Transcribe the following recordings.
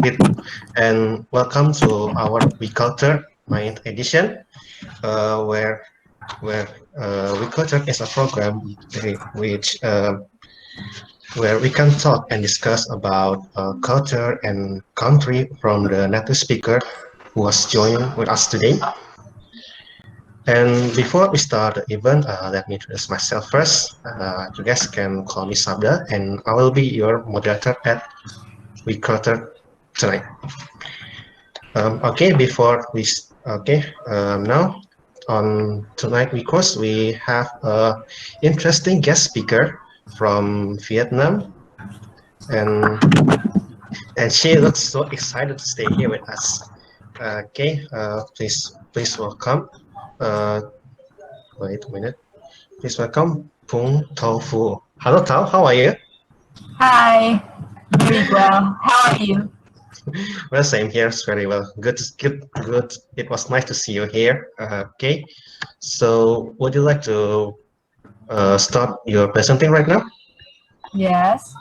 with, and welcome to our WeCulture 9th edition, where WeCulture is a program where we can talk and discuss about culture and country from the native speaker who was joining with us today. And before we start the event, let me introduce myself first. You guys can call me Sabda, and I will be your moderator at WeCulture tonight. Okay, before we now on tonight course we have a interesting guest speaker from Vietnam, and she looks so excited to stay here with us. Please welcome. Uh, Wait a minute. Please welcome Pung Thao Fu. Hello, Thao. How are you? Hi, very well. How are you? Well, same here. It's very well. Good, good, good. It was nice to see you here. Okay. So, would you like to start your presenting right now? Yes,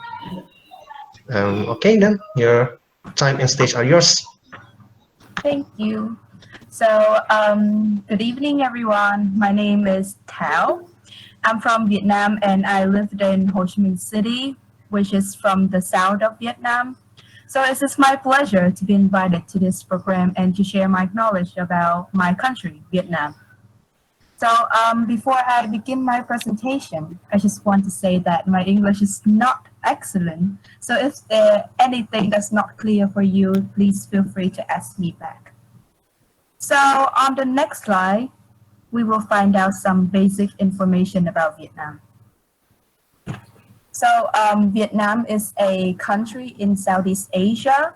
Okay, then your time and stage are yours. thank you. So, good evening, everyone. My name is Thao. I'm from Vietnam and I lived in Ho Chi Minh City, which is from the south of Vietnam. So, it is my pleasure to be invited to this program and to share my knowledge about my country, Vietnam. So before I begin my presentation, I just want to say that my English is not excellent. So if there anything that's not clear for you, please feel free to ask me back. So on the next slide, we will find out some basic information about Vietnam. So Vietnam is a country in Southeast Asia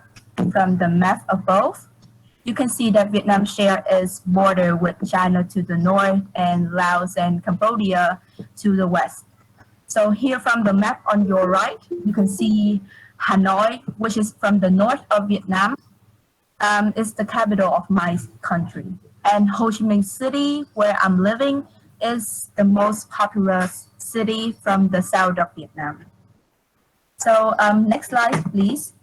from the map above. You can see that Vietnam share its border with China to the north and Laos and Cambodia to the west. So here from the map on your right, you can see Hanoi, which is from the north of Vietnam, is the capital of my country. And Ho Chi Minh City, where I'm living, is the most populous city from the south of Vietnam. So next slide, please.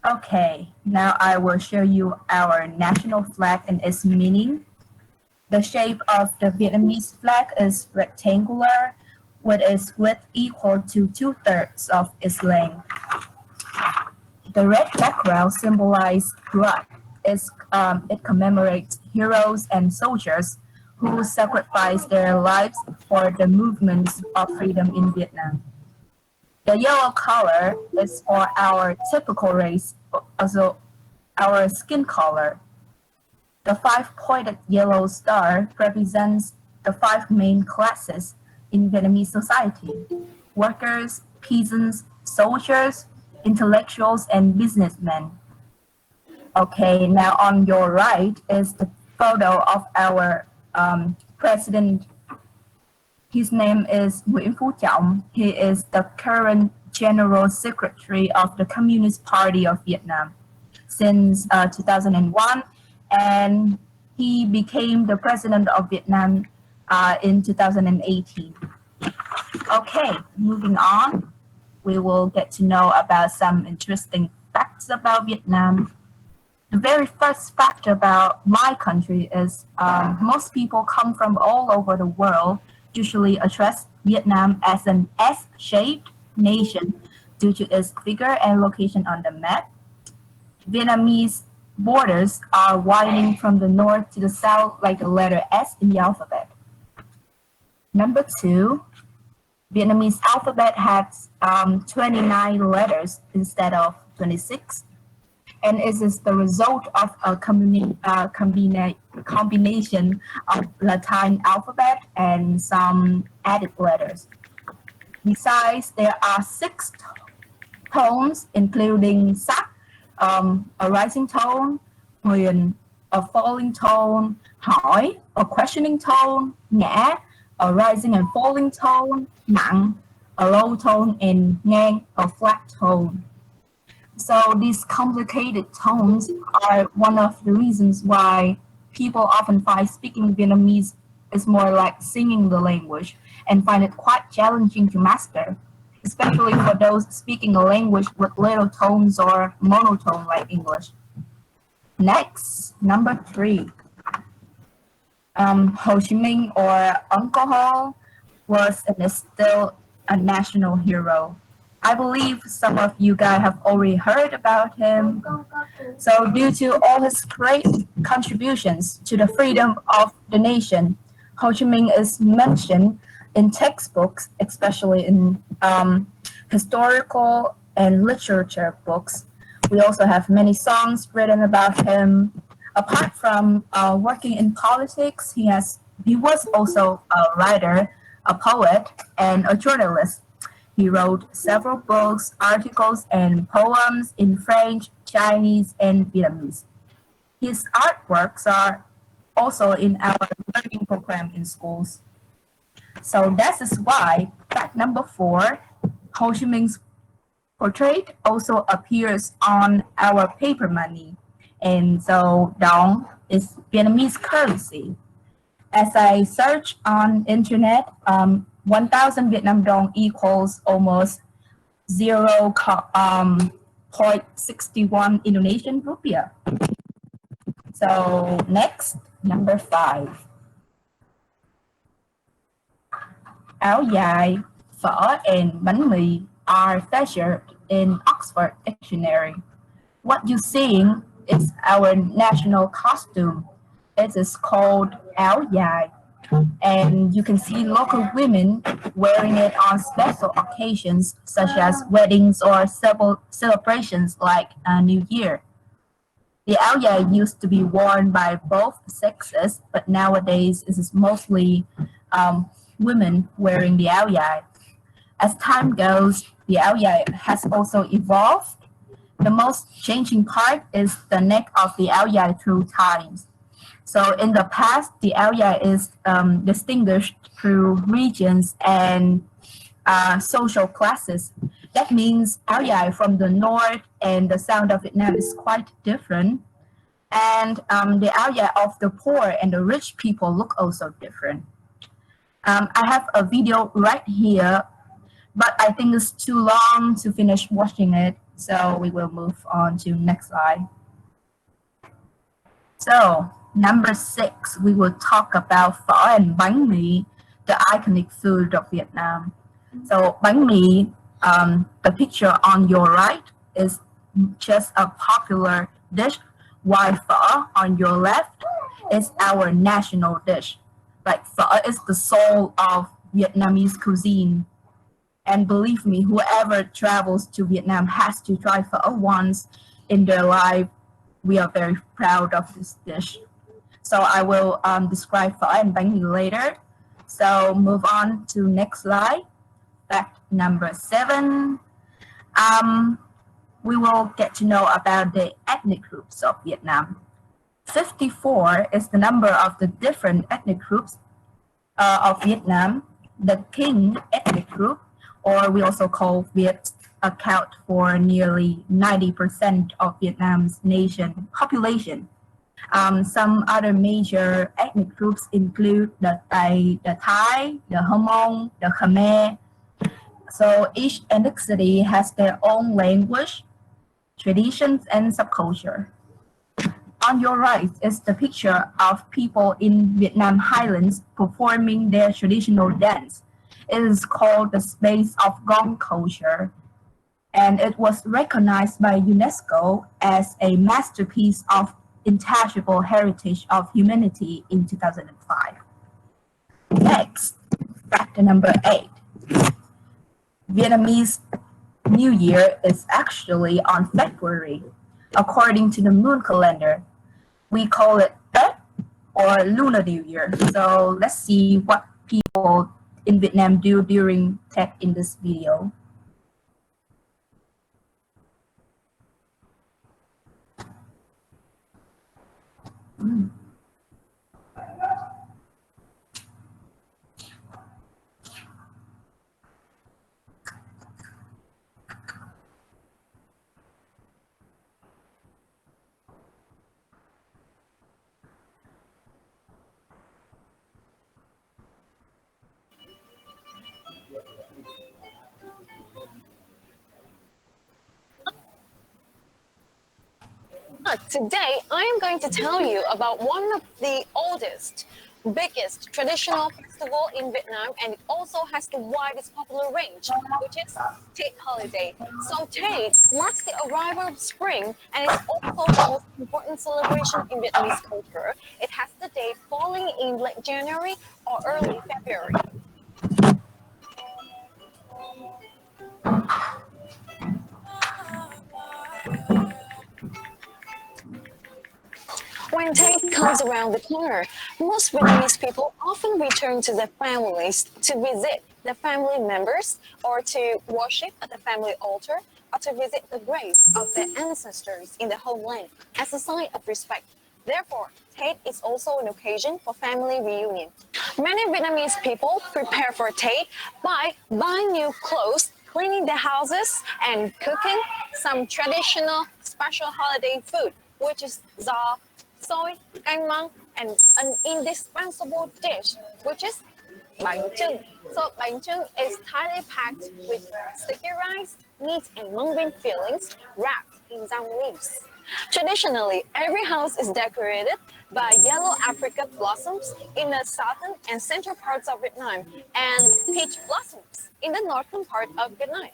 Okay, now I will show you our national flag and its meaning. The shape of the Vietnamese flag is rectangular with its width equal to 2/3 of its length. The red background symbolizes blood. It commemorates heroes and soldiers who sacrificed their lives for the movements of freedom in Vietnam. The yellow color is for our typical race, also our skin color. The 5-pointed yellow star represents the 5 main classes in Vietnamese society: workers, peasants, soldiers, intellectuals, and businessmen. Okay, now on your right is the photo of our president. His name is Nguyễn Phú Trọng. He is the current General Secretary of the Communist Party of Vietnam since 2001, and he became the president of Vietnam in 2018. Okay, moving on, we will get to know about some interesting facts about Vietnam. The very first fact about my country is most people come from all over the world, usually address Vietnam as an S-shaped nation due to its figure and location on the map. Vietnamese borders are widening from the north to the south like the letter S in the alphabet. Number 2, Vietnamese alphabet has 29 letters instead of 26. And it is the result of a combination of Latin alphabet and some added letters. Besides, there are 6 tones, including sắc, a rising tone, huyền, a falling tone, hỏi, a questioning tone, ngã, a rising and falling tone, nặng, a low tone, and ngang, a flat tone. So these complicated tones are one of the reasons why people often find speaking Vietnamese is more like singing the language and find it quite challenging to master, especially for those speaking a language with little tones or monotone like English. Next, number 3. Ho Chi Minh or Uncle Ho was and is still a national hero. I believe some of you guys have already heard about him. So, due to all his great contributions to the freedom of the nation, Ho Chi Minh is mentioned in textbooks, especially in historical and literature books. We also have many songs written about him. Apart from working in politics, he was also a writer, a poet, and a journalist. He wrote several books, articles, and poems in French, Chinese, and Vietnamese. His artworks are also in our learning program in schools. So that is why fact number 4, Ho Chi Minh's portrait also appears on our paper money. And so dong is Vietnamese currency. As I search on internet, 1,000 Vietnam dong equals almost 0.61 Indonesian rupiah. So next, number 5. Áo dài, phở, and bánh mì are featured in Oxford Dictionary. What you're seeing is our national costume. It is called áo dài, and you can see local women wearing it on special occasions such as weddings or several celebrations like New Year. The áo dài used to be worn by both sexes, but nowadays it is mostly women wearing the áo dài. As time goes, the áo dài has also evolved. The most changing part is the neck of the áo dài through times. So in the past, the area is distinguished through regions and social classes. That means area from the north and the south of Vietnam is quite different. And the area of the poor and the rich people look also different. I have a video right here, but I think it's too long to finish watching it. So we will move on to next slide. So number 6, we will talk about phở and bánh mì, the iconic food of Vietnam. So bánh mì, the picture on your right is just a popular dish, while phở on your left is our national dish. Like phở is the soul of Vietnamese cuisine. And believe me, whoever travels to Vietnam has to try phở once in their life. We are very proud of this dish. So I will describe phở and bánh mì later. So move on to next slide. Fact number 7. We will get to know about the ethnic groups of Vietnam. 54 is the number of the different ethnic groups of Vietnam. The Kinh ethnic group, or we also call Viet, account for nearly 90% of Vietnam's nation population. Some other major ethnic groups include the Thai, the Hmong, the Khmer. So each ethnicity has their own language, traditions, and subculture. On your right is the picture of people in Vietnam Highlands performing their traditional dance. It is called the Space of Gong culture, and it was recognized by UNESCO as a masterpiece of intangible heritage of humanity in 2005. Next, fact number 8. Vietnamese New Year is actually on February. According to the moon calendar, we call it Tết or Lunar New Year. So let's see what people in Vietnam do during Tết in this video. Today, I am going to tell you about one of the oldest, biggest traditional festival in Vietnam, and it also has the widest popular range, which is Tết holiday. So Tết marks the arrival of spring and is also the most important celebration in Vietnamese culture. It has the date falling in late January or early February. When Tet comes around the corner, most Vietnamese people often return to their families to visit their family members or to worship at the family altar or to visit the graves of their ancestors in their homeland as a sign of respect. Therefore, Tet is also an occasion for family reunion. Many Vietnamese people prepare for Tet by buying new clothes, cleaning their houses, and cooking some traditional special holiday food, which is giò, xôi, canh măng, and an indispensable dish, which is bánh chưng. So bánh chưng is tightly packed with sticky rice, meat, and mung bean fillings wrapped in zam leaves. Traditionally, every house is decorated by yellow apricot blossoms in the southern and central parts of Vietnam and peach blossoms in the northern part of Vietnam.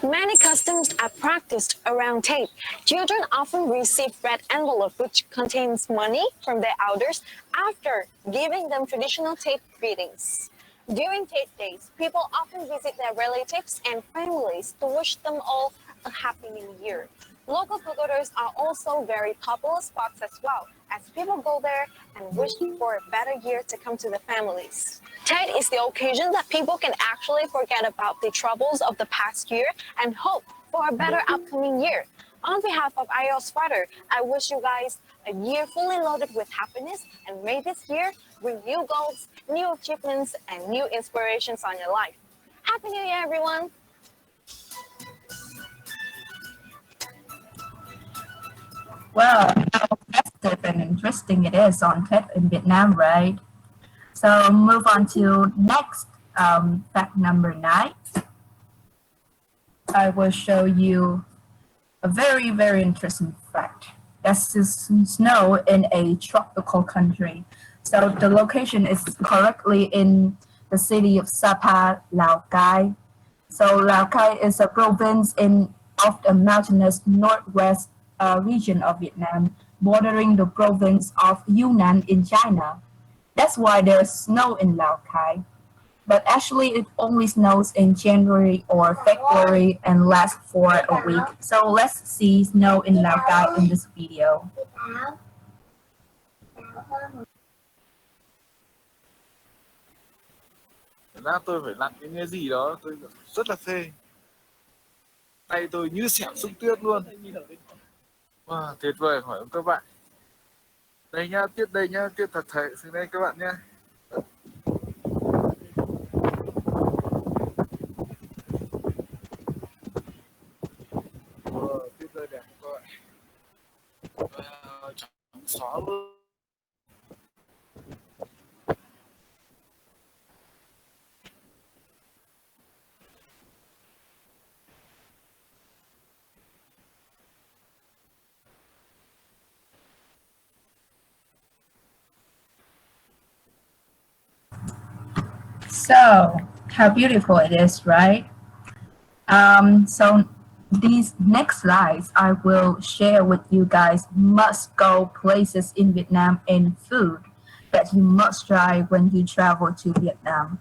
Many customs are practiced around Tet. Children often receive red envelope which contains money from their elders after giving them traditional Tet greetings. During Tet days, people often visit their relatives and families to wish them all a happy new year. Local pagodas are also very popular spots as well, as people go there and wish for a better year to come to the families. Tet is the occasion that people can actually forget about the troubles of the past year and hope for a better upcoming year. On behalf of IELTS Fighter, I wish you guys a year fully loaded with happiness, and may this year bring new goals, new achievements, and new inspirations on your life. Happy New Year, everyone! Well, how festive and interesting it is on Tết in Vietnam, right? So move on to next fact number 9. I will show you a very, very interesting fact. That's snow in a tropical country. So the location is correctly in the city of Sapa, Lào Cai. So Lào Cai is a province of the mountainous northwest region of Vietnam, bordering the province of Yunnan in China. That's why there's snow in Lào Cai. But actually, it only snows in January or February and lasts for a week. So let's see snow in Lào Cai in this video. Ra tôi phải lặn cái nghề gì đó tôi rất là phê, tay tôi như xẻo sung tuyết luôn. Wow, tuyệt vời, hỏi các bạn. Đây nhá, tuyết thật thể xuống đây các bạn nhá. Tuyết rơi đẹp các bạn. Trắng xóa luôn. So, how beautiful it is, right? So these next slides, I will share with you guys must-go places in Vietnam and food that you must try when you travel to Vietnam.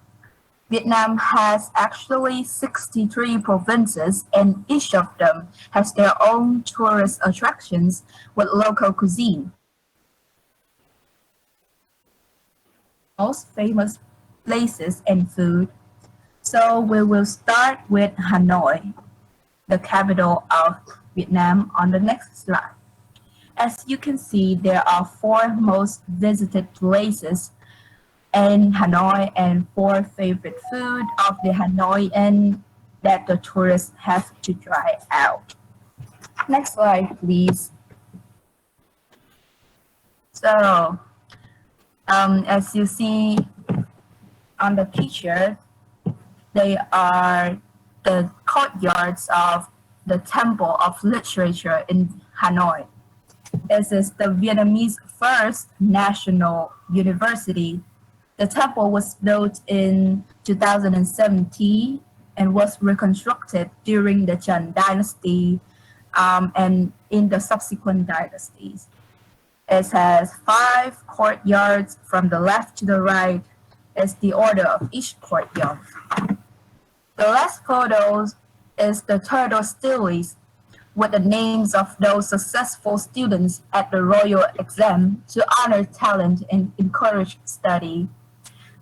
Vietnam has actually 63 provinces, and each of them has their own tourist attractions with local cuisine. Most famous places and food. So we will start with Hanoi, the capital of Vietnam, on the next slide. As you can see, there are 4 most visited places in Hanoi and 4 favorite food of the Hanoian that the tourists have to try out. Next slide, please. So, as you see on the picture, they are the courtyards of the Temple of Literature in Hanoi. This is the Vietnamese first national university. The temple was built in 2017 and was reconstructed during the Chun dynasty and in the subsequent dynasties. It has 5 courtyards from the left to the right is the order of each courtyard. The last photo is the turtle stelae with the names of those successful students at the royal exam to honor talent and encourage study.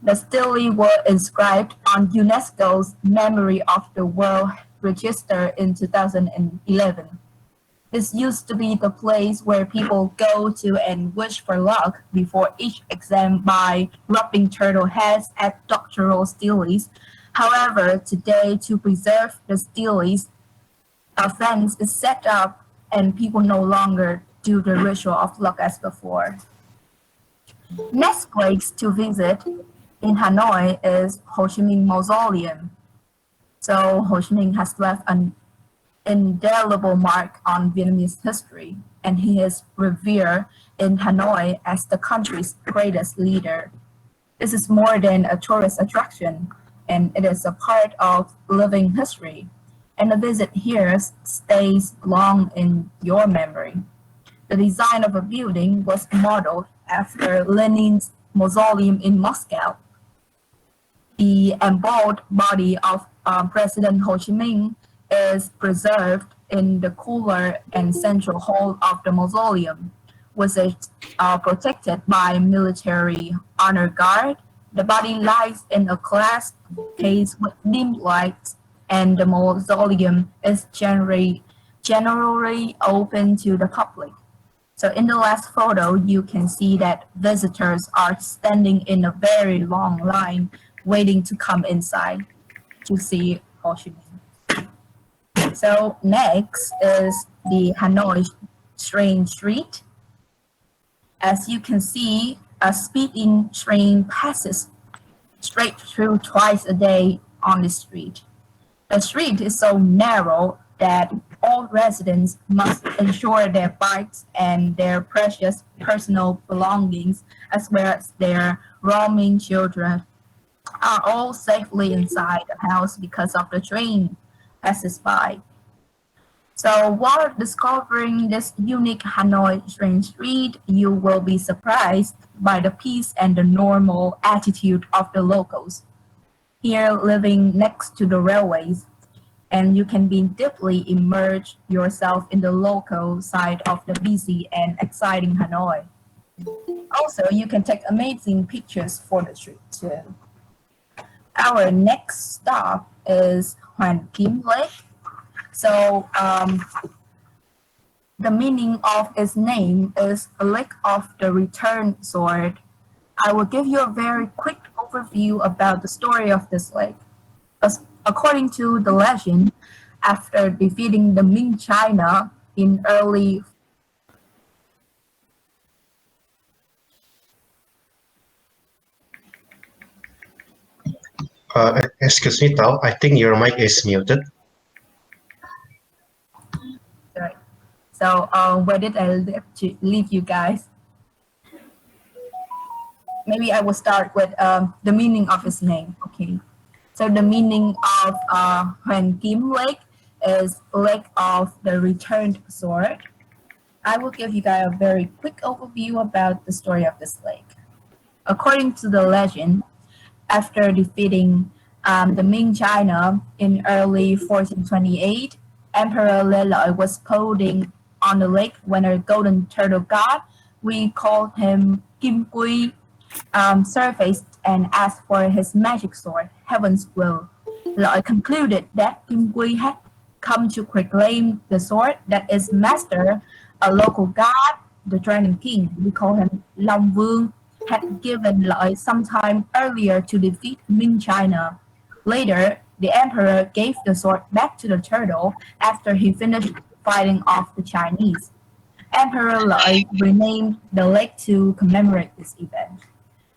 The stelae were inscribed on UNESCO's Memory of the World Register in 2011. This used to be the place where people go to and wish for luck before each exam by rubbing turtle heads at doctoral stelaes. However, today, to preserve the stelaes, a fence is set up and people no longer do the ritual of luck as before. Next place to visit in Hanoi is Ho Chi Minh Mausoleum. So Ho Chi Minh has left an indelible mark on Vietnamese history, and he is revered in Hanoi as the country's greatest leader. This is more than a tourist attraction, and it is a part of living history, and a visit here stays long in your memory. The design of a building was modeled after Lenin's mausoleum in Moscow. The embodied body of President Ho Chi Minh is preserved in the cooler and central hall of the mausoleum, which is protected by military honor guard. The body lies in a glass case with dim lights, and the mausoleum is generally open to the public. So in the last photo, you can see that visitors are standing in a very long line waiting to come inside to see Ho Chi Minh. So next is the Hanoi train street. As you can see, a speeding train passes straight through twice a day on the street. The street is so narrow that all residents must ensure their bikes and their precious personal belongings, as well as their roaming children, are all safely inside the house because of the train passes by. So while discovering this unique Hanoi train street, you will be surprised by the peace and the normal attitude of the locals. Here, living next to the railways, and you can be deeply immerse yourself in the local side of the busy and exciting Hanoi. Also, you can take amazing pictures for the trip too. Our next stop is Hoàn Kim Lake. So the meaning of its name is a lake of the returned sword. I will give you a very quick overview about the story of this lake. According to the legend, after defeating the Ming China in early Excuse me, Thao. I think your mic is muted. Right. So where did I leave you guys? Maybe I will start with the meaning of his name. Okay. So the meaning of Hoàn Kim Lake is Lake of the Returned Sword. I will give you guys a very quick overview about the story of this lake. According to the legend, after defeating the Ming China in early 1428, Emperor Lê Lợi was floating on the lake when a golden turtle god, we called him Kim Quy, surfaced and asked for his magic sword, Heaven's Will. Lợi concluded that Kim Quy had come to reclaim the sword that its master, a local god, the Dragon King, we call him Long Vương, had given Lợi some time earlier to defeat Ming China. Later, the emperor gave the sword back to the turtle after he finished fighting off the Chinese. Emperor Lợi renamed the lake to commemorate this event.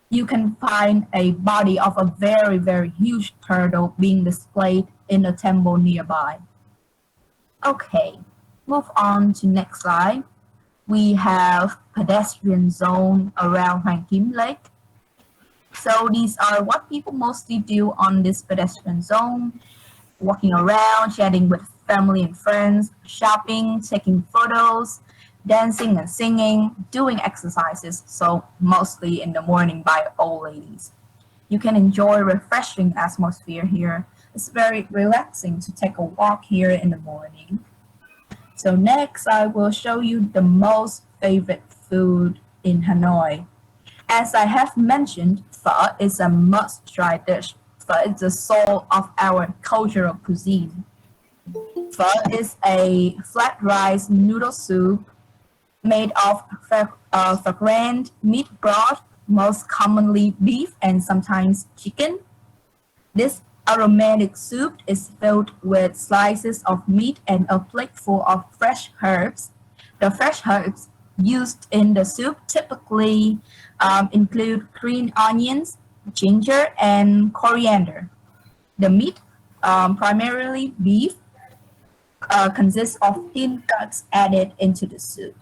You can find a body of a very, very huge turtle being displayed in a temple nearby. Okay, move on to next slide. We have pedestrian zone around Hoàng Kim Lake. So these are what people mostly do on this pedestrian zone: walking around, chatting with family and friends, shopping, taking photos, dancing and singing, doing exercises. So mostly in the morning by old ladies. You can enjoy refreshing atmosphere here. It's very relaxing to take a walk here in the morning. So next, I will show you the most favorite food in Hanoi. As I have mentioned, pho is a must-try dish. Pho is the soul of our cultural cuisine. Pho is a flat rice noodle soup made of fragrant meat broth, most commonly beef and sometimes chicken. This aromatic soup is filled with slices of meat and a plate full of fresh herbs. The fresh herbs used in the soup typically include green onions, ginger, and coriander. The meat, primarily beef, consists of thin cuts added into the soup.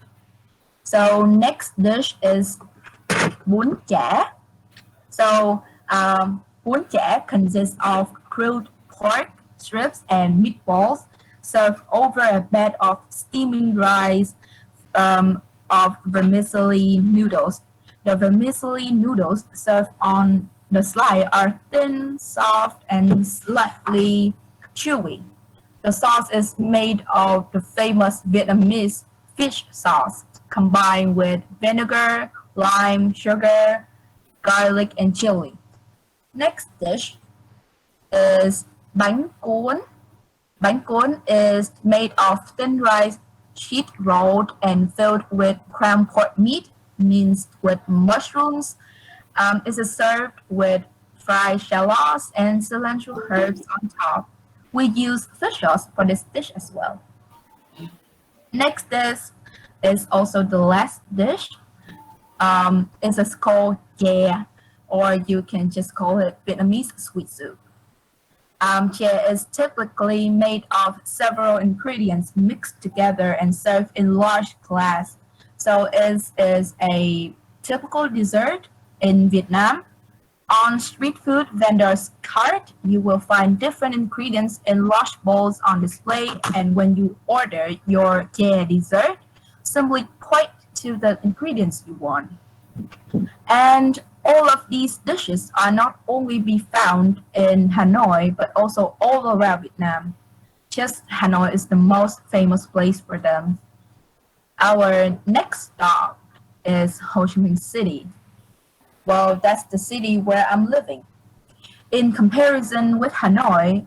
So next dish is bún chả. So bún chả consists of grilled pork strips and meatballs served over a bed of steaming rice of vermicelli noodles. The vermicelli noodles served on the slide are thin, soft, and slightly chewy. The sauce is made of the famous Vietnamese fish sauce combined with vinegar, lime, sugar, garlic, and chili. Next dish is bánh cuốn. Bánh cuốn is made of thin rice sheet rolled and filled with ground pork meat minced with mushrooms. It is served with fried shallots and cilantro herbs on top. We use fish sauce for this dish as well. Next dish is also the last dish. It's called chè, or you can just call it Vietnamese sweet soup. Chè is typically made of several ingredients mixed together and served in large glass. So it is a typical dessert in Vietnam. On street food vendors' cart, you will find different ingredients in large bowls on display, and when you order your chè dessert, simply point to the ingredients you want. And all of these dishes are not only be found in Hanoi, but also all around Vietnam. Just Hanoi is the most famous place for them. Our next stop is Ho Chi Minh City. Well, that's the city where I'm living. In comparison with Hanoi,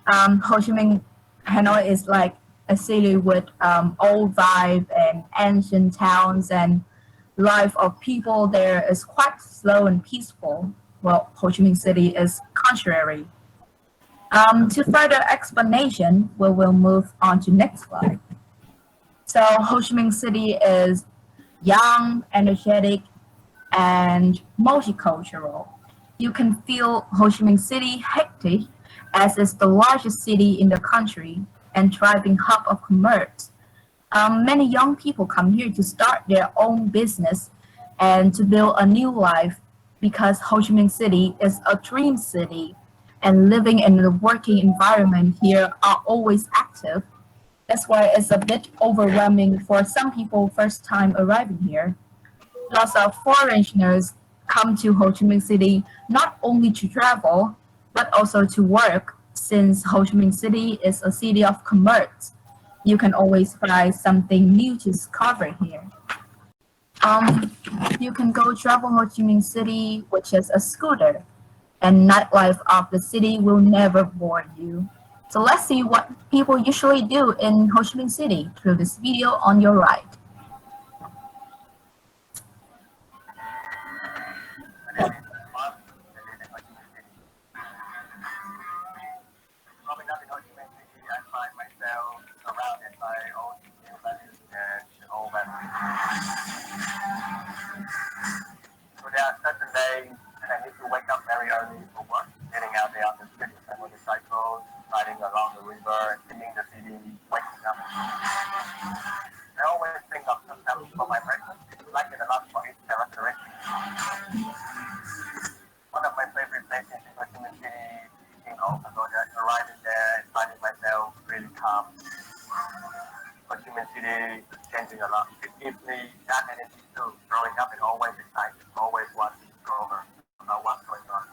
Ho Chi Minh, Hanoi is like a city with old vibe and ancient towns, and life of people there is quite slow and peaceful. Well, Ho Chi Minh City is contrary. To further explanation, we will move on to next slide. So Ho Chi Minh City is young, energetic, and multicultural. You can feel Ho Chi Minh City hectic as it's the largest city in the country and thriving hub of commerce. Many young people come here to start their own business and to build a new life because Ho Chi Minh City is a dream city and living in the working environment here are always active. That's why it's a bit overwhelming for some people first time arriving here. Lots of foreigners come to Ho Chi Minh City not only to travel, but also to work, since Ho Chi Minh City is a city of commerce. You can always find something new to discover here. Um, you can go travel Ho Chi Minh City, which is a scooter, and nightlife of the city will never bore you. So let's see what people usually do in Ho Chi Minh City through this video on your right. Growing up in Ho Chi Minh City, I find myself surrounded by old new values and old values. So there are certain days that I need to wake up very early for work, getting out there on the street with my motorcycles, riding along the river, seeing the city, waking up. I always think Minh City is changing a lot. It gives me that energy too. Growing up and always excited, always want to discover about what's going on.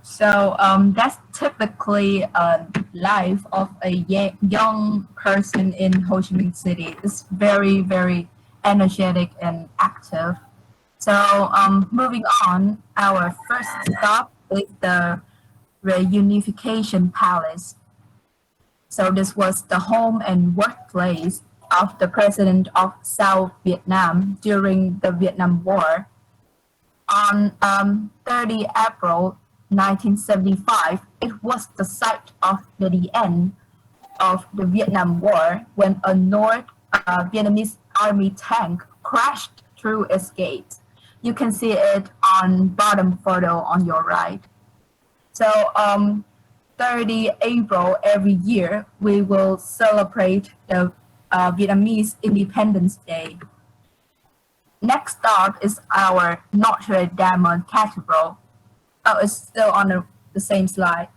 So that's typically a life of a young person in Ho Chi Minh City. It's very, very energetic and active. So moving on, our first stop is the Reunification Palace. So this was the home and workplace of the president of South Vietnam during the Vietnam War. On 30 April 1975, it was the site of the end of the Vietnam War when a North Vietnamese army tank crashed through its gates. You can see it on bottom photo on your right. So 30 April every year, we will celebrate the Vietnamese Independence Day. Next stop is our Notre Dame Cathedral. Oh, it's still on the same slide.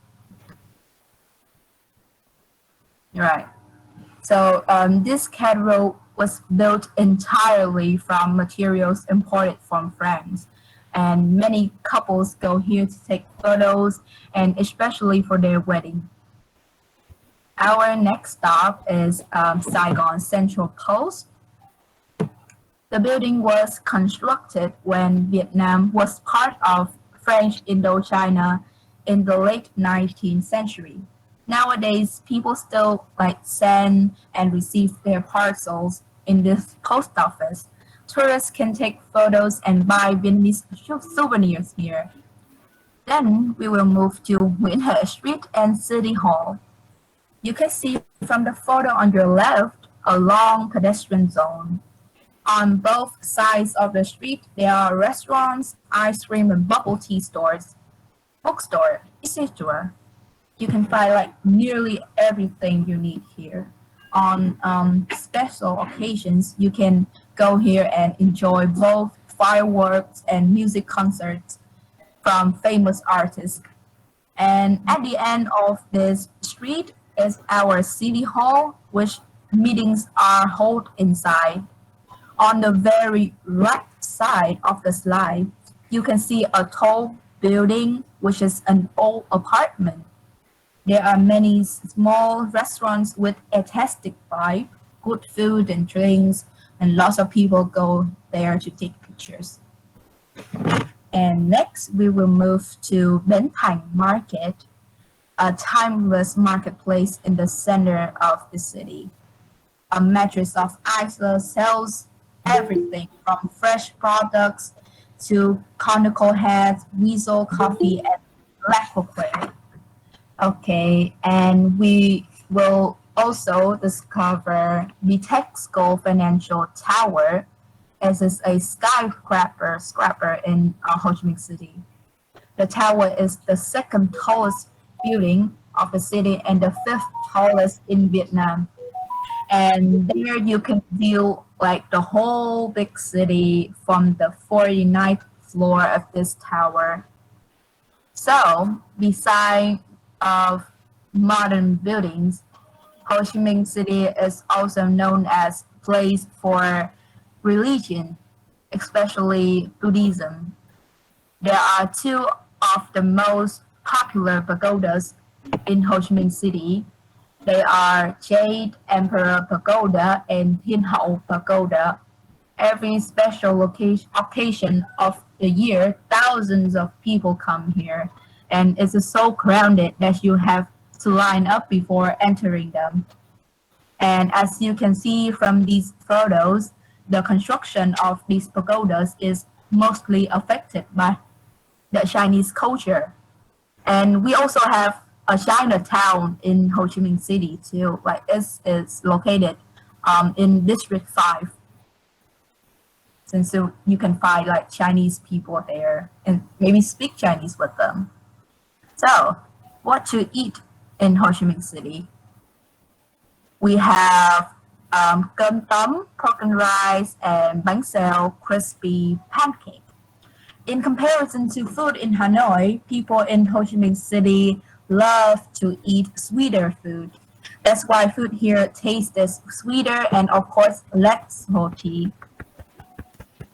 Right. So this cathedral was built entirely from materials imported from France. And many couples go here to take photos and especially for their wedding. Our next stop is Saigon Central Post. The building was constructed when Vietnam was part of French Indochina in the late 19th century. Nowadays, people still send and receive their parcels in this post office. Tourists can take photos and buy Vietnamese souvenirs here. Then we will move to Nguyễn Huệ Street and City Hall. You can see from the photo on your left a long pedestrian zone. On both sides of the street, there are restaurants, ice cream and bubble tea stores, bookstore, etc. You can find nearly everything you need here. On special occasions, you can go here and enjoy both fireworks and music concerts from famous artists. And at the end of this street is our city hall, which meetings are held inside. On the very right side of the slide, you can see a tall building, which is an old apartment. There are many small restaurants with aesthetic vibe, good food and drinks, and lots of people go there to take pictures. And next, we will move to Bến Thành Market, a timeless marketplace in the center of the city. A matrix of Isla sells everything from fresh products to conical heads, weasel coffee, and black cookware. Okay, and we will also discover the Texco Financial Tower, as is a skyscraper in Ho Chi Minh City. The tower is the second tallest building of the city and the fifth tallest in Vietnam. And there you can view the whole big city from the 49th floor of this tower. So beside of modern buildings, Ho Chi Minh City is also known as place for religion, especially Buddhism. There are two of the most popular pagodas in Ho Chi Minh City. They are Jade Emperor Pagoda and Thiên Hậu Pagoda. Every special occasion of the year, thousands of people come here, and it's so crowded that you have to line up before entering them. And as you can see from these photos, the construction of these pagodas is mostly affected by the Chinese culture. And we also have a Chinatown in Ho Chi Minh City too. It's located in District 5. Since you can find Chinese people there and maybe speak Chinese with them. So, what to eat in Ho Chi Minh City. We have cơm tấm, pork and rice, and bánh xèo, crispy pancake. In comparison to food in Hanoi, people in Ho Chi Minh City love to eat sweeter food. That's why food here tastes sweeter and of course less salty.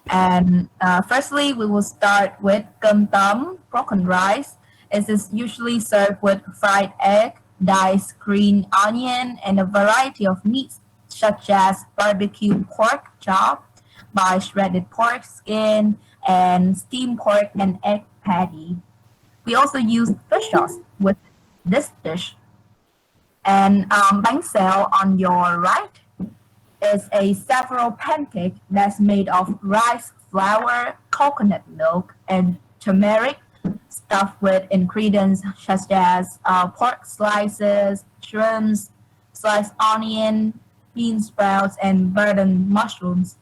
And firstly, we will start with cơm tấm, broken rice. It is usually served with fried egg, diced green onion, and a variety of meats such as barbecue pork chop, by shredded pork skin, and steamed pork and egg patty. We also use fish sauce with this dish. And bánh xèo on your right is a several pancake that's made of rice flour, coconut milk, and turmeric, stuffed with ingredients such as pork slices, shrimps, sliced onion, bean sprouts, and burnt mushrooms.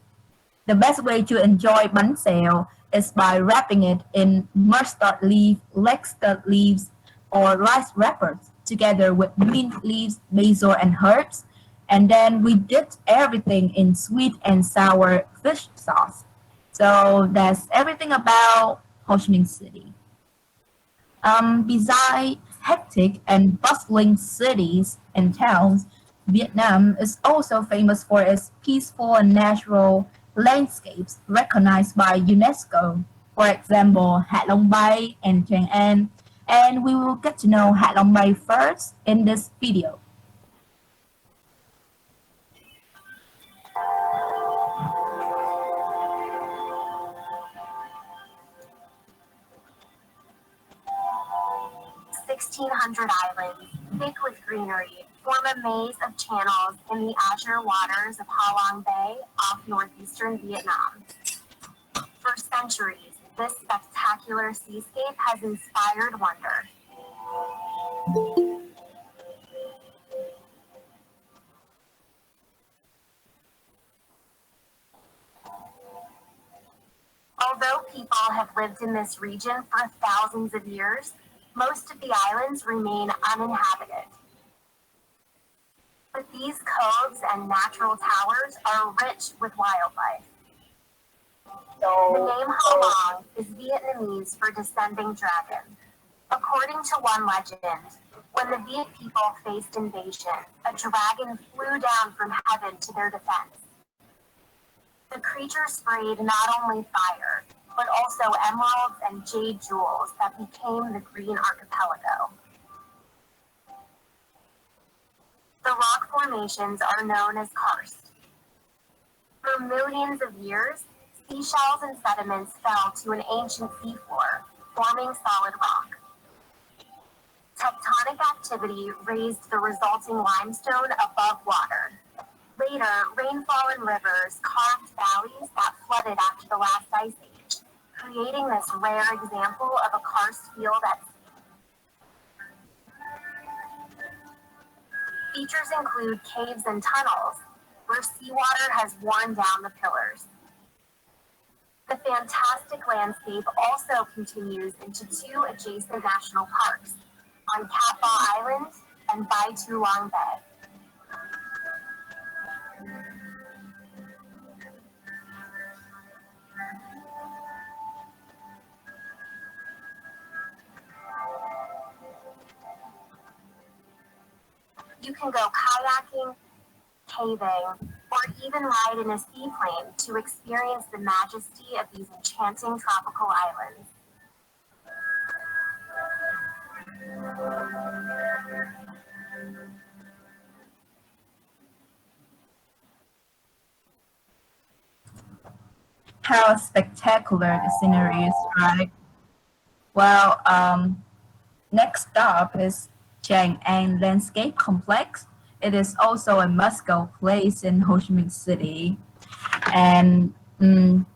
The best way to enjoy bánh xèo is by wrapping it in mustard leaf, lextud leaves, or rice wrappers, together with mint leaves, basil, and herbs. And then we dip everything in sweet and sour fish sauce. So that's everything about Ho Chi Minh City. Besides hectic and bustling cities and towns, Vietnam is also famous for its peaceful and natural landscapes recognized by UNESCO. For example, Hạ Long Bay and Trang An. And we will get to know Hạ Long Bay first in this video. Islands, thick with greenery, form a maze of channels in the azure waters of Ha Long Bay off northeastern Vietnam. For centuries, this spectacular seascape has inspired wonder. Although people have lived in this region for thousands of years, most of the islands remain uninhabited. But these coves and natural towers are rich with wildlife. The name Ha Long is Vietnamese for descending dragon. According to one legend, when the Viet people faced invasion, a dragon flew down from heaven to their defense. The creature sprayed not only fire, but also emeralds and jade jewels that became the Green Archipelago. The rock formations are known as karst. For millions of years, seashells and sediments fell to an ancient seafloor, forming solid rock. Tectonic activity raised the resulting limestone above water. Later, rainfall and rivers carved valleys that flooded after the last ice age, creating this rare example of a karst field at sea. Features include caves and tunnels, where seawater has worn down the pillars. The fantastic landscape also continues into two adjacent national parks, on Cat Ba Island and Bai Tu Long Bay. You can go kayaking, caving, or even ride in a seaplane to experience the majesty of these enchanting tropical islands. How spectacular the scenery is, right? Well, next stop is Chang An Landscape Complex. It is also a must-go place in Ho Chi Minh City. And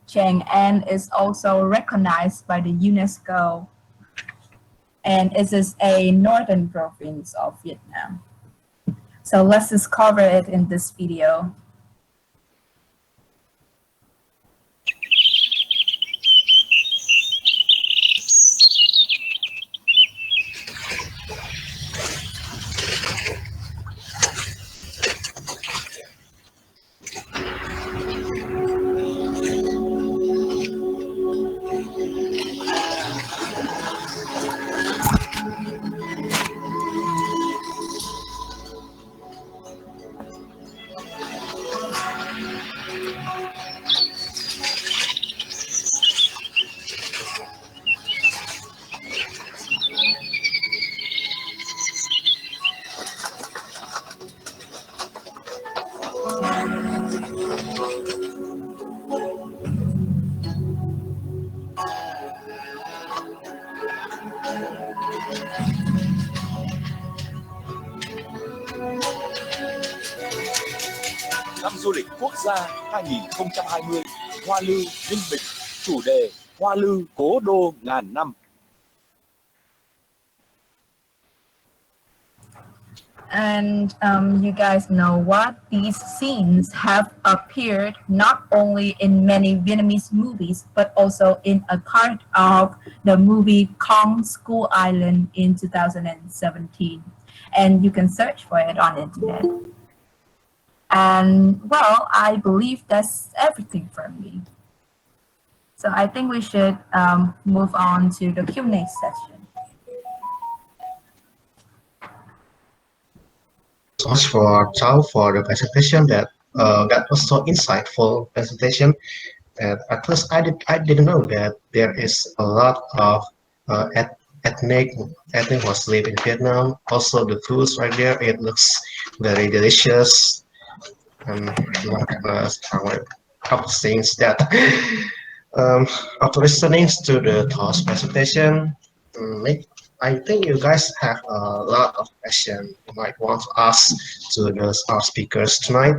Chang An is also recognized by the UNESCO. And it is a northern province of Vietnam. So let's discover it in this video. năm du lịch quốc gia 2020 Hoa Lư Ninh Bình, chủ đề Hoa Lư cố đô ngàn năm. And you guys know what? These scenes have appeared not only in many Vietnamese movies, but also in a part of the movie Kong School Island in 2017. And you can search for it on the internet. And well, I believe that's everything from me. So I think we should move on to the Q&A session. Much for Thao for the presentation that was so insightful presentation. And at first I didn't know that there is a lot of uh, eth- ethnic ethnic Muslim in Vietnam. Also the foods right there, it looks very delicious. And I'm not gonna start with a couple things that after listening to the Thao's presentation, I think you guys have a lot of questions you might want to ask to our speakers tonight.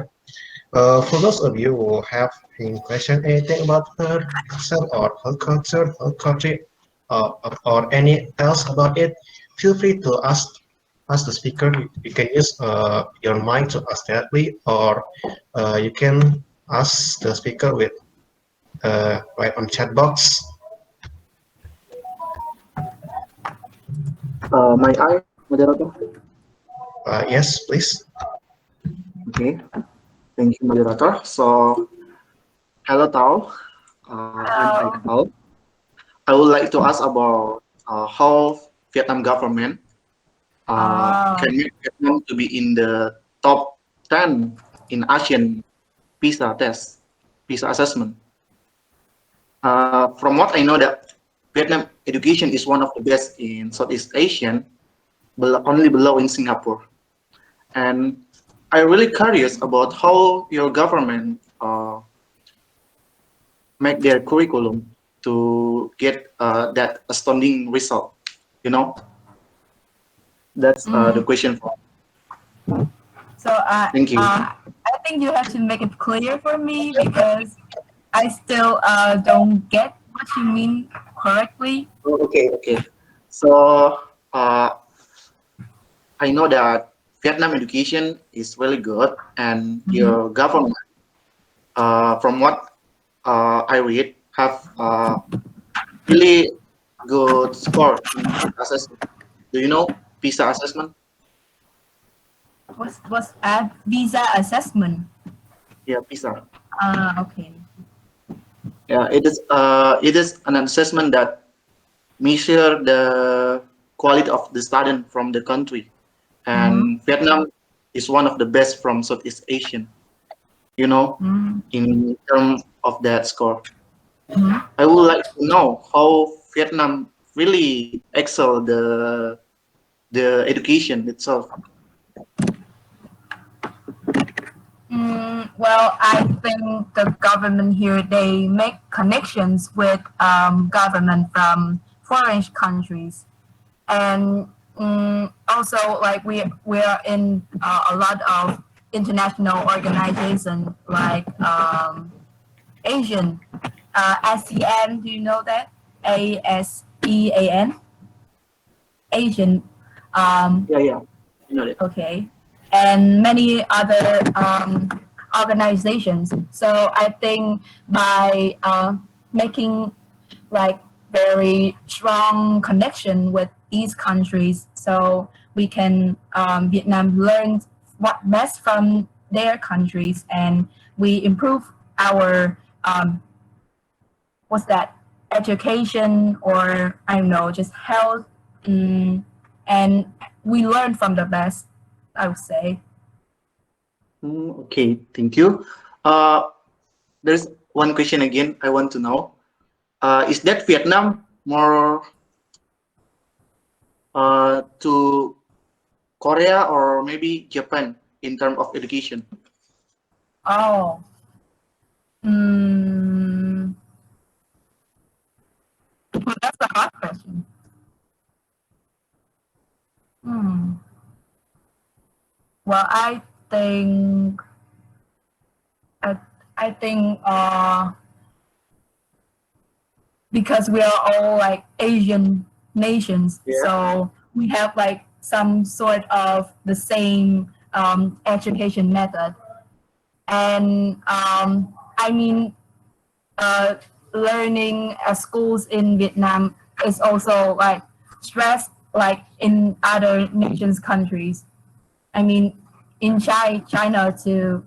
For those of you who have any question, anything about herself or her culture, her country, or any else about it, feel free to ask the speaker. You can use your mic to ask directly, or you can ask the speaker with right on chat box. May I, moderator? Yes, please. Okay, thank you, moderator. So, hello, Tao. I'm Aikal. I would like to ask about how Vietnam government can make Vietnam to be in the top 10 in ASEAN PISA test, PISA assessment. From what I know, that Vietnam education is one of the best in Southeast Asian, only below in Singapore. And I'm really curious about how your government make their curriculum to get that astounding result. You know, that's the question for. So Thank you. I think you have to make it clear for me because I still don't get what you mean correctly. Okay, okay. So I know that Vietnam education is really good, and your government, from what I read, have really good score in PISA assessment. Do you know PISA assessment? What's a visa assessment? Yeah, PISA. Okay. Yeah, it is an assessment that measure the quality of the student from the country, and Vietnam is one of the best from Southeast Asian. You know, in terms of that score. I would like to know how Vietnam really excel the education itself. Well, I think the government here, they make connections with government from foreign countries, and also like we are in a lot of international organizations like Asian ASEAN. Do you know that? ASEAN, Asian. Yeah, you know that. Okay, and many other organizations. So I think by making like very strong connection with these countries, so we can Vietnam learn what best from their countries, and we improve our what's that, education, or I don't know, just health, and we learn from the best, I would say. Okay, thank you. There's one question again I want to know. Is that Vietnam more to Korea or maybe Japan in terms of education? Oh, that's a hard question. Well, I think I think because we are all like Asian nations, Yeah. so we have like some sort of the same education method. And I mean, learning at schools in Vietnam is also like stressed like in other nations countries. I mean, in China too,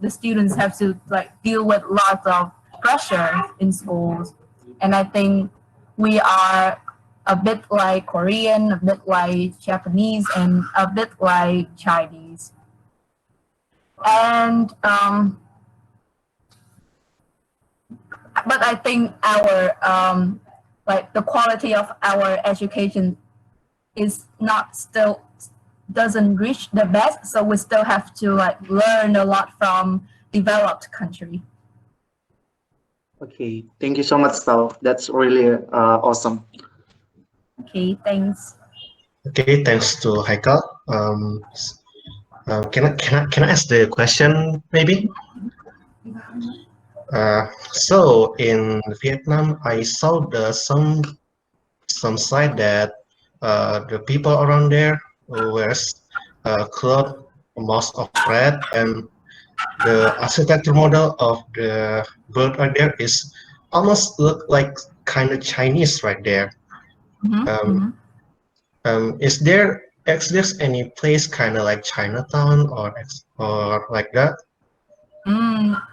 the students have to like deal with lots of pressure in schools, and I think we are a bit like Korean, a bit like Japanese, and a bit like Chinese. And but I think our like the quality of our education is not still doesn't reach the best, so we still have to like learn a lot from developed country. Okay, thank you so much, Thao. That's really awesome. Okay, thanks. Okay, thanks to Haikal. Can I ask the question maybe? So in Vietnam, I saw some site that the people around there wears cloth most of red, and the architecture model of the bird right there is almost look like kind of Chinese right there. Mm-hmm, Um, mm-hmm. is there any place kind of like Chinatown or like that?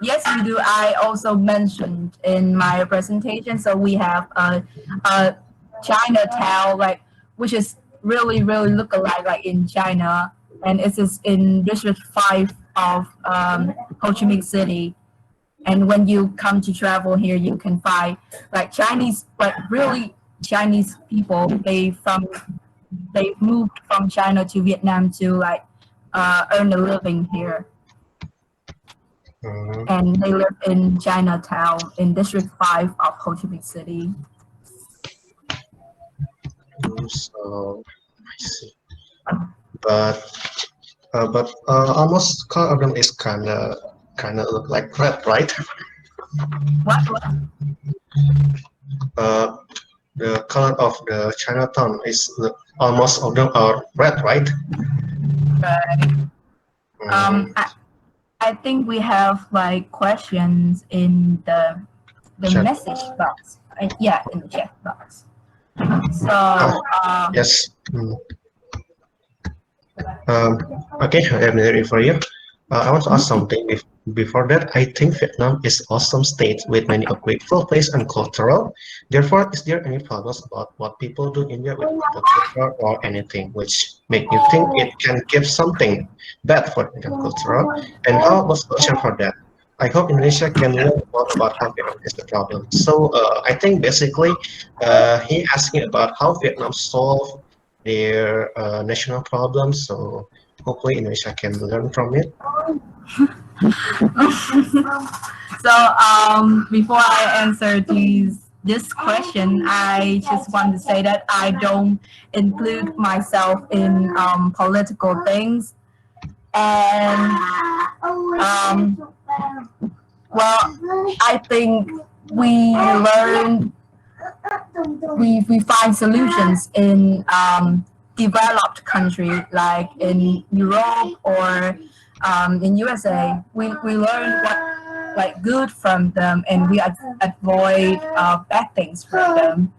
Yes, we do. I also mentioned in my presentation. So we have a Chinatown, like which is really really look alike like in China, and it is in District 5 of Ho Chi Minh City. And when you come to travel here, you can find like Chinese, like really Chinese people. They moved from China to Vietnam to like earn a living here, Mhm. and they live in Chinatown in District 5 of Ho Chi Minh City. So I see, but almost all of them is kind of look like red, right? What? What? Uh, the color of the Chinatown is almost all of them are red, right? Right. Mhm. I think we have like questions in the Chat. message box. Yeah, in the chat box. So Ah, yes. Um, okay, I'm ready for you. I want to ask something before that. I think Vietnam is awesome state with many of grateful place and cultural. Therefore, is there any problems about what people do in there with the culture or anything which make you think it can give something bad for the cultural? And how was solution for that? I hope Indonesia can learn more about how Vietnam is the problem. So I think basically he asking about how Vietnam solve their national problems. So hopefully Indonesia can learn from it. so before I answer this question, I just want to say that I don't include myself in political things, and well, I think we learn we find solutions in developed country like in Europe or in USA. We learn what like good from them, and we avoid bad things from them.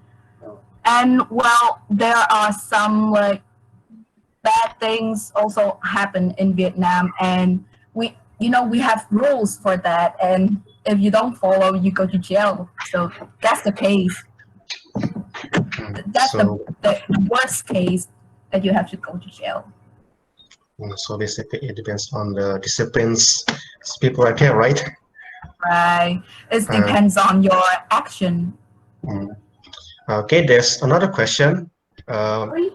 And well, there are some like bad things also happen in Vietnam, and we have rules for that, and if you don't follow, you go to jail. So that's the case. That's So the worst case that you have to go to jail. so basically it depends on the disciplines people are there, right? Right? It Uh, depends on your action. mm. Okay, there's another question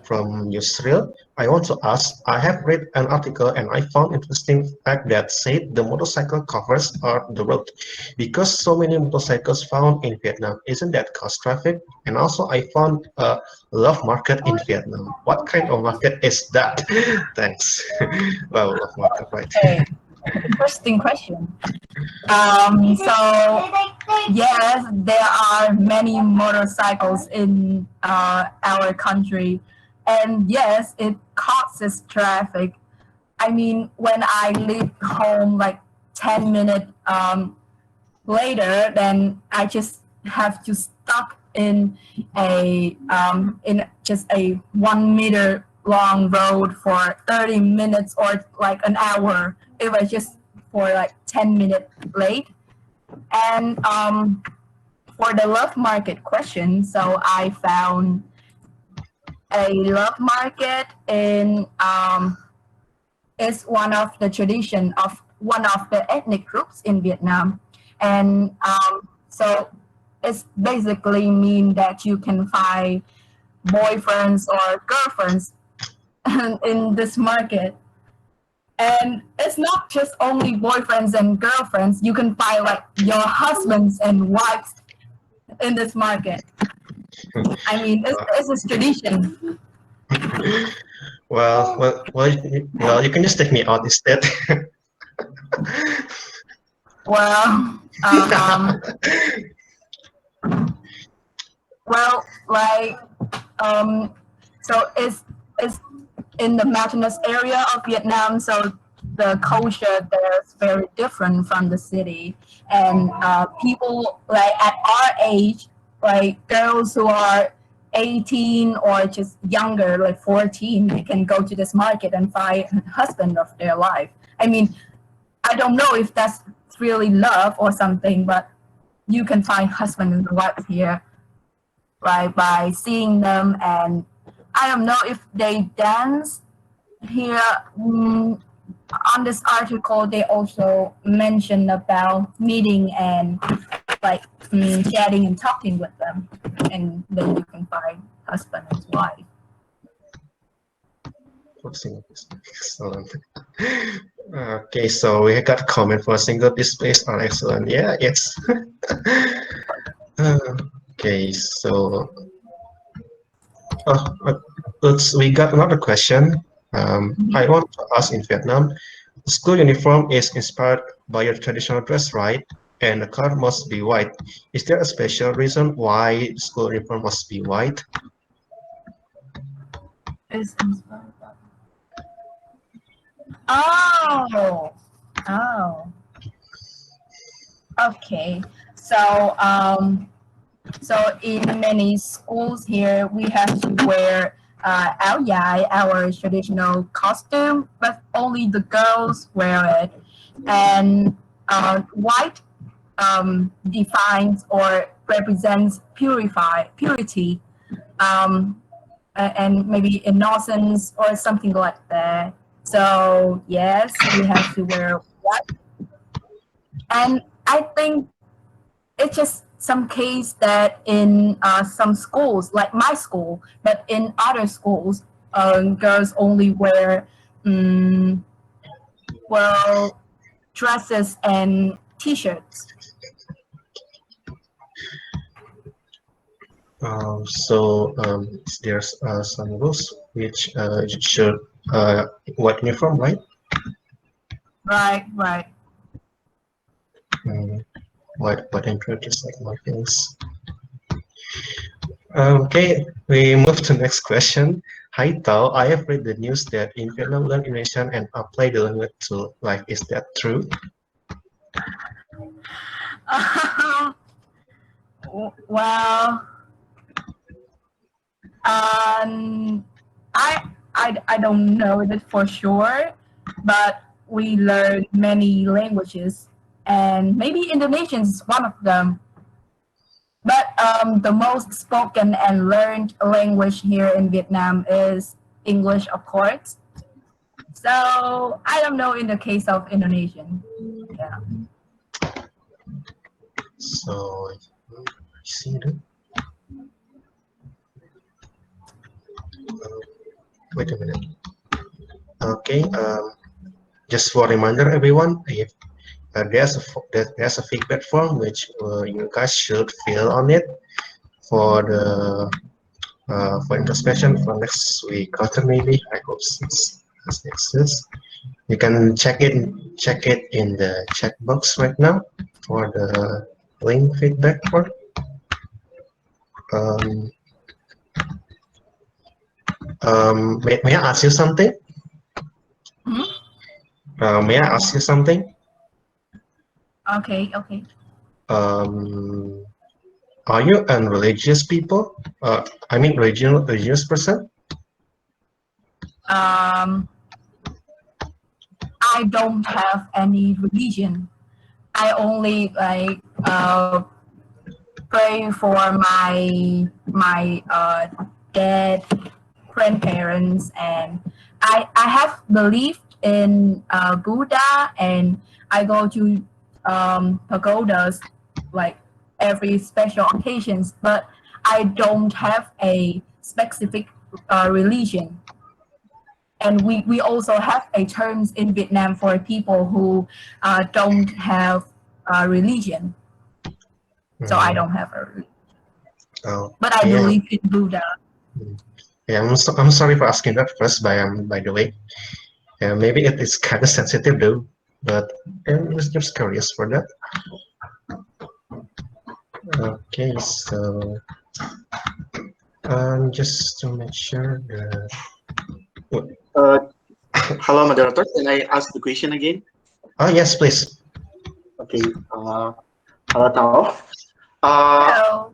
from Yusril. I want to ask, I have read an article and I found interesting fact that said the motorcycle covers are the road because so many motorcycles found in Vietnam. Isn't that cause traffic? And also I found a love market in Vietnam. What kind of market is that? Thanks. Well, love market, right? Okay, interesting question. So yes, there are many motorcycles in our country, and yes, it causes traffic. I mean, when I leave home like 10 minutes later, then I just have to stop in just a 1 meter long road for 30 minutes or like an hour if I just for like 10 minutes late. And for the love market question, so I found a love market in is one of the tradition of one of the ethnic groups in Vietnam, and so it's basically mean that you can find boyfriends or girlfriends in this market. And it's not just only boyfriends and girlfriends. You can find like your husbands and wives in this market. I mean, it's a tradition. Well, you can just take me out instead. Well, like so it's in the mountainous area of Vietnam, so the culture there is very different from the city. And people like at our age, like girls who are 18 or just younger, like 14, they can go to this market and find a husband of their life. I mean, I don't know if that's really love or something, but you can find husband and wife here, right, by seeing them. And I don't know if they dance here. On this article, they also mentioned about meeting and like chatting and talking with them, and then you can find husband and wife. Excellent. Okay, so we got a comment for single displays are excellent. Yeah, it's okay. So we got another question. I want to ask in Vietnam, the school uniform is inspired by your traditional dress, right? And the color must be white. Is there a special reason why school uniform must be white? Is inspired by. Oh, oh, okay. So so in many schools here, we have to wear áo dài, our traditional costume, but only the girls wear it. And white defines or represents purity, and maybe innocence or something like that. So yes, we have to wear white. And I think it's just some case that in some schools, like my school, but in other schools, girls only wear well dresses and t-shirts. There's some rules which should white uniform, right? Right. White and just like my things. Okay, we move to next question. Hi Thao, I have read the news that in Vietnam learn Indonesian and apply the language to life. Is that true? Well, I don't know it for sure, but we learn many languages, and maybe Indonesian is one of them. But the most spoken and learned language here in Vietnam is English, of course. So I don't know in the case of Indonesian. Yeah. So I see that. Wait a minute. Okay. Just for a reminder, everyone, if there's a feedback form which you guys should fill on it for the for introspection for next week. After maybe I hope does it exist? You can check it in the chat box right now for the link feedback for. Um, may I ask you something? Hmm? May I ask you something? Okay, okay. Um, are you a religious people? I mean, religious person? Um, I don't have any religion. I only like pray for my dead grandparents, and I have believed in Buddha, and I go to pagodas like every special occasions, but I don't have a specific religion. And we also have a terms in Vietnam for people who don't have religion. So I Mm, don't have a religion. But I okay. believe in Buddha. Yeah, I'm sorry for asking that first, by the way. Yeah, maybe it is kind of sensitive though, but I was just curious for that. Okay, so just to make sure the. Uh, Hello, moderator. Can I ask the question again? Oh yes, please. Okay. Hello, Thao. Uh, Hello.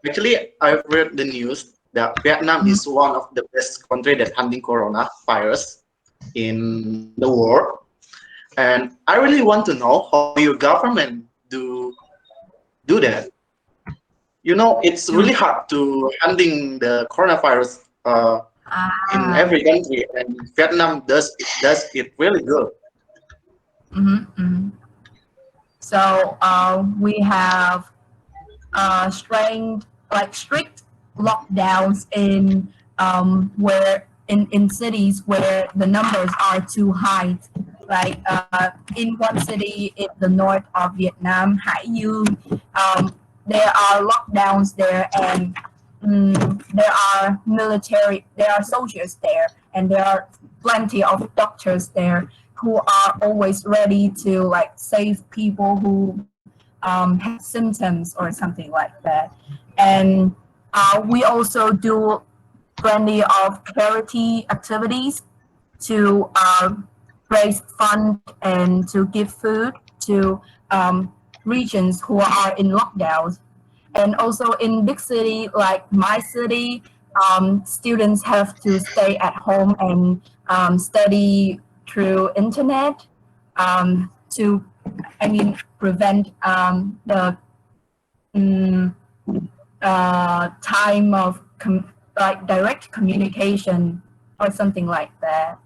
Actually, I've read the news that Vietnam Mhm. is one of the best country that handling coronavirus in the world, and I really want to know how your government do that. You know, it's Do really hard to handling the coronavirus in ah. every country, and Vietnam does it really good. Mm-hmm. So we have strict lockdowns in where in cities where the numbers are too high. Like in one city in the north of Vietnam, Hai Yu, there are lockdowns there, and there are soldiers there, and there are plenty of doctors there who are always ready to like save people who have symptoms or something like that. And we also do plenty of charity activities to raise fund and to give food to regions who are in lockdowns. And also in big city like my city, students have to stay at home and study through internet to, I mean, prevent the um, time of like direct communication or something like that.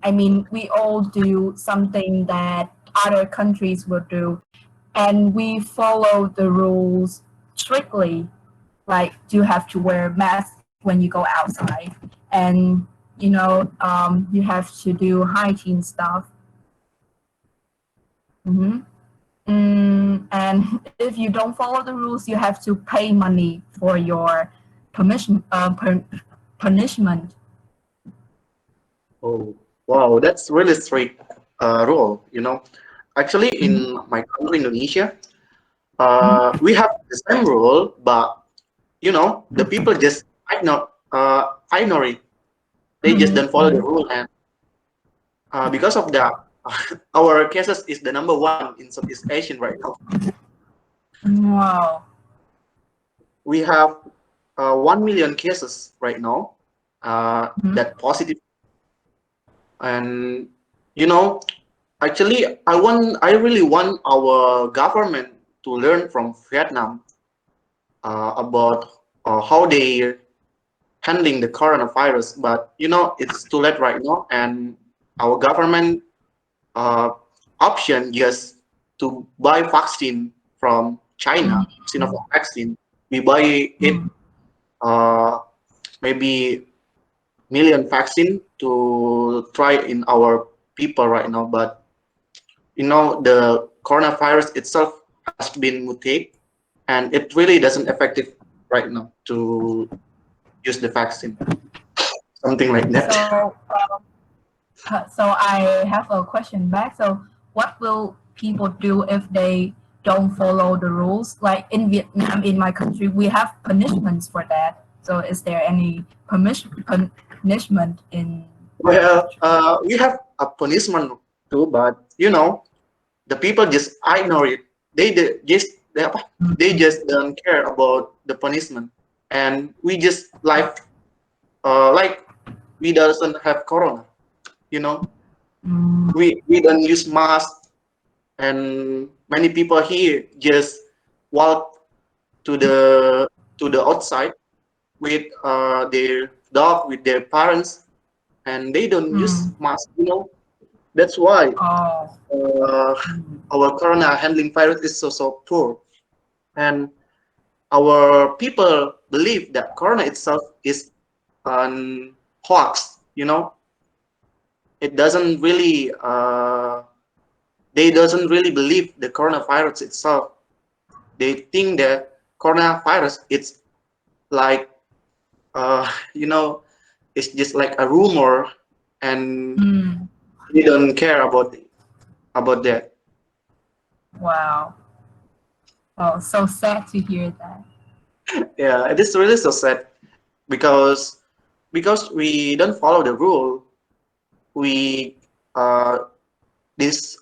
I mean, we all do something that other countries would do, and we follow the rules strictly. Like, you have to wear mask when you go outside, and you have to do hygiene stuff. Hmm. And if you don't follow the rules, you have to pay money for your punishment. Oh, wow, that's really strict rule. You know, actually, Hmm. in my country, Indonesia, Hmm. we have the same rule, but you know, the people just ignore it. They just don't follow the Hmm. rule, and because of that, our cases is the number one in Southeast Asian right now. Wow. We have 1 million cases right now Hmm. that positive, and you know, actually, I really want our government to learn from Vietnam about how they handling the coronavirus. But you know, it's too late right now, and our government uh, option just to buy vaccine from China, Sinovac vaccine. We buy it uh, maybe million vaccine to try in our people right now, but you know the coronavirus itself has been mutated and it really doesn't effective right now to use the vaccine, something like that. So So I have a question back. So what will people do if they don't follow the rules? Like in Vietnam, in my country, we have punishments for that. So is there any punishment in your Well, country? we have a punishment too, but you know, the people just ignore it. They just don't care about the punishment, and we just like we doesn't have corona. You know, Mm, we don't use mask, and many people here just walk to the outside with their dog, with their parents, and they don't use mm. mask. You know, that's why Oh. uh, Mm. our corona handling virus is so poor, and our people believe that corona itself is an hoax. You know, it doesn't really they doesn't really believe the coronavirus itself. They think that coronavirus it's like you know, it's just like a rumor, and Mm. they don't care about that. Wow. Oh, so sad to hear that. Yeah, it is really so sad because we don't follow the rule. We this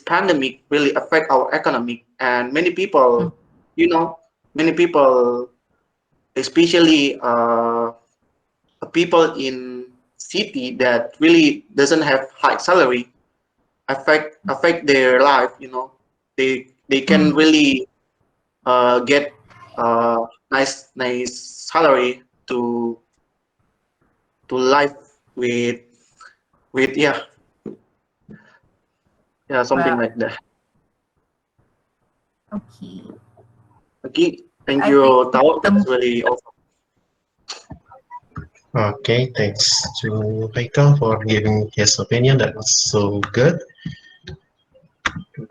pandemic really affect our economic, and many Mm. people, you know, many people, especially people in city that really doesn't have high salary, affect their life. You know, they can Mm. really get nice salary to live with yeah, yeah, something Well, like that. okay. Okay, thank I think you, Tao. That's the really awesome. Okay, thanks to Michael for giving his opinion. That was so good.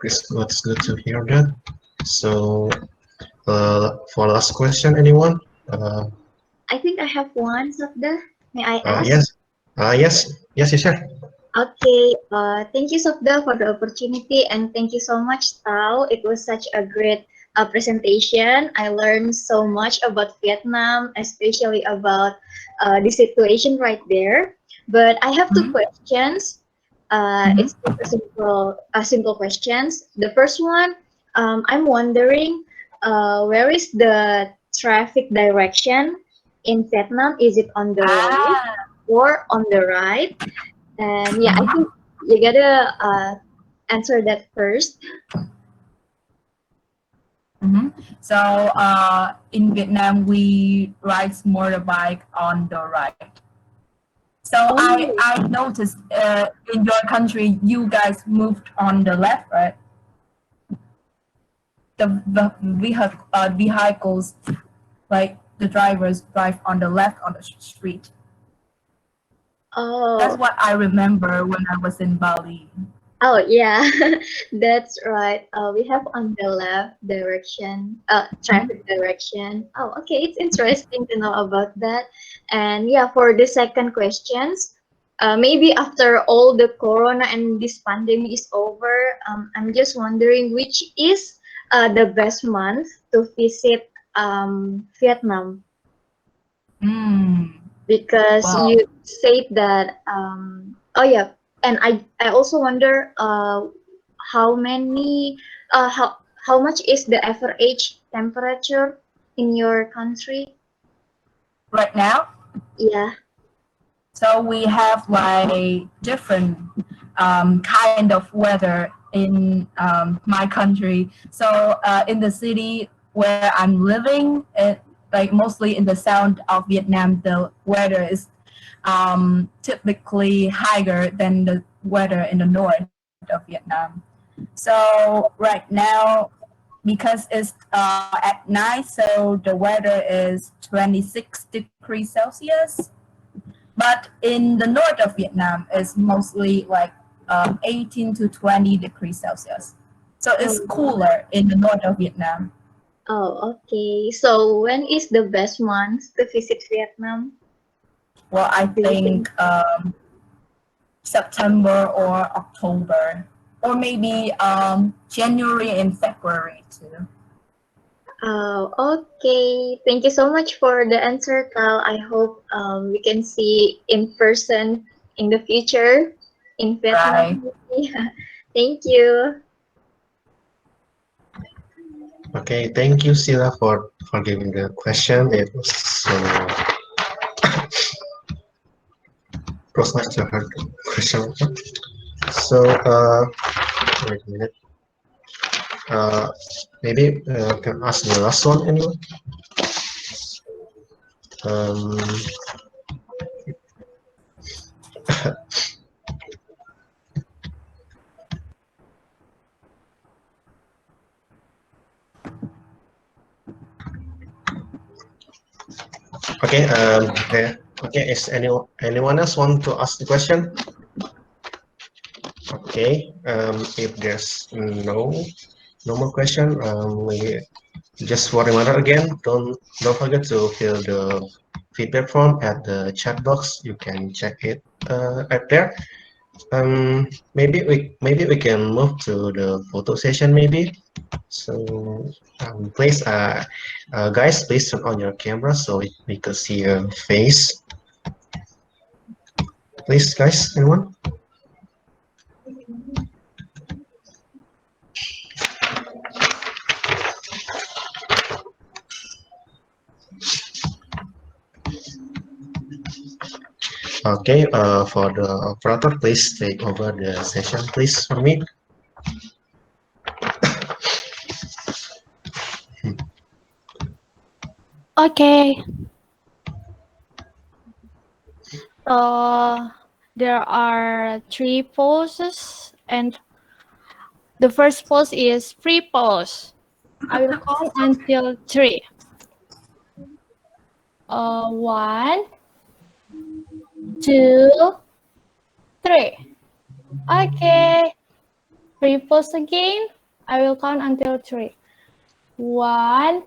It's good to hear that. So, for last question, anyone? I think I have one, Sabda. May I Yes. ask? Yes, you sure. Okay, thank you, Sabda, for the opportunity, and thank you so much, Tao. It was such a great presentation. I learned so much about Vietnam, especially about the situation right there. But I have two Mhm, questions. mhm. It's just simple questions. The first one, I'm wondering, where is the traffic direction in Vietnam? Is it on the left Ah, or on the right? And yeah, I mhm, think you gotta answer that first. mhm. So in Vietnam, we ride motorbike on the right. So Oh, I noticed in your country, you guys moved on the left, right? The vehicles, like the drivers, drive on the left on the street. That's oh, what I remember when I was in Bali. oh, yeah, that's right. We have on the left direction, Mhm. traffic direction. Oh, okay, it's interesting to know about that. And yeah, for the second questions, maybe after all the corona and this pandemic is over, I'm just wondering which is the best month to visit Vietnam, Mm. because Wow. you said that oh yeah, and I also wonder how many how much is the average temperature in your country? Right now, Yeah. so we have like different kind of weather in my country. So in the city where I'm living, like mostly in the south of Vietnam, the weather is typically higher than the weather in the north of Vietnam. So right now, because it's at night, so the weather is 26 degrees Celsius. But in the north of Vietnam, it's mostly like 18 to 20 degrees Celsius. So it's Oh, cooler in the north of Vietnam. oh, okay. So when is the best month to visit Vietnam? Well, I Do you think? think September or October, or maybe January and February too. Okay. Thank you so much for the answer, Thao. I hope we can see in person in the future in Right. Vietnam. Yeah. Thank you. Okay, thank you, Sila, for giving the question. It was nice to hear the question. So, wait a minute. Uh, Maybe can ask the last one anyway. Um, okay. Yeah. Okay. Is anyone else want to ask the question? Okay. If there's no more question, we just for a reminder again, don't forget to fill the feedback form at the chat box. You can check it at there. Maybe we can move to the photo session maybe. So please, guys, please turn on your camera so we could see your face. Please, guys, anyone? Okay, for the operator, please take over the session, please, for me. Okay. So there are three poses, and the first pose is free pose. I will count until three. One, two, three. Okay. Free pose again. I will count until three. One,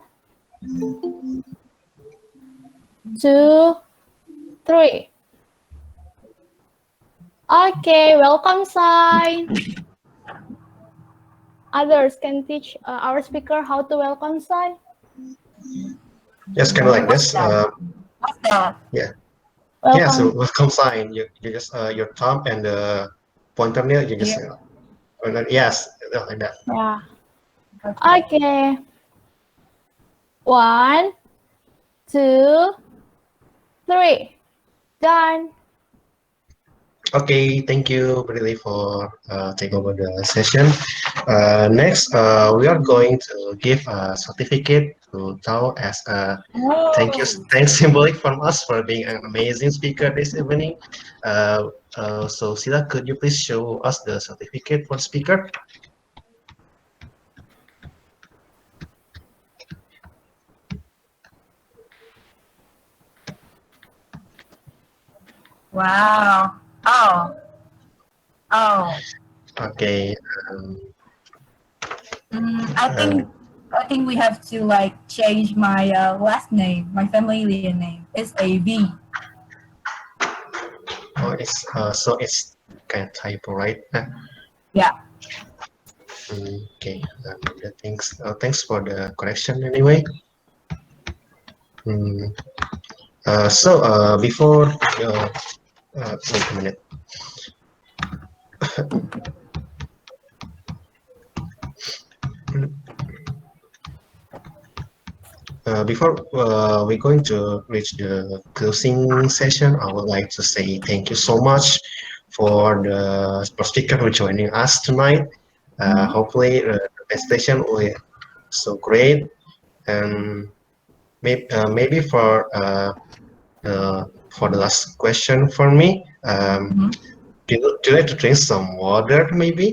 two, three. Okay, welcome sign. Others can teach our speaker how to welcome sign. Just kind of like this. What's that? Yeah. Welcome. Yeah. So welcome sign. You just your thumb and the pointer nail. You just yes, like that. Yeah. Okay. One, two, three. Done. Okay, thank you really for taking over the session. Next, we are going to give a certificate to Thao as a thanks symbolic from us for being an amazing speaker this evening. So Sila, could you please show us the certificate for the speaker? Wow. Oh. Oh. Okay. I think we have to like change my last name, my familiar name. It's a V. Oh, it's so it's kind of typo, right? Yeah. Okay. Thanks for the correction anyway. So before wait a minute. Before we're going to reach the closing session, I would like to say thank you so much for the speaker for joining us tonight. Hopefully the presentation will be so great, and maybe for the last question for me, do you like to drink some water maybe?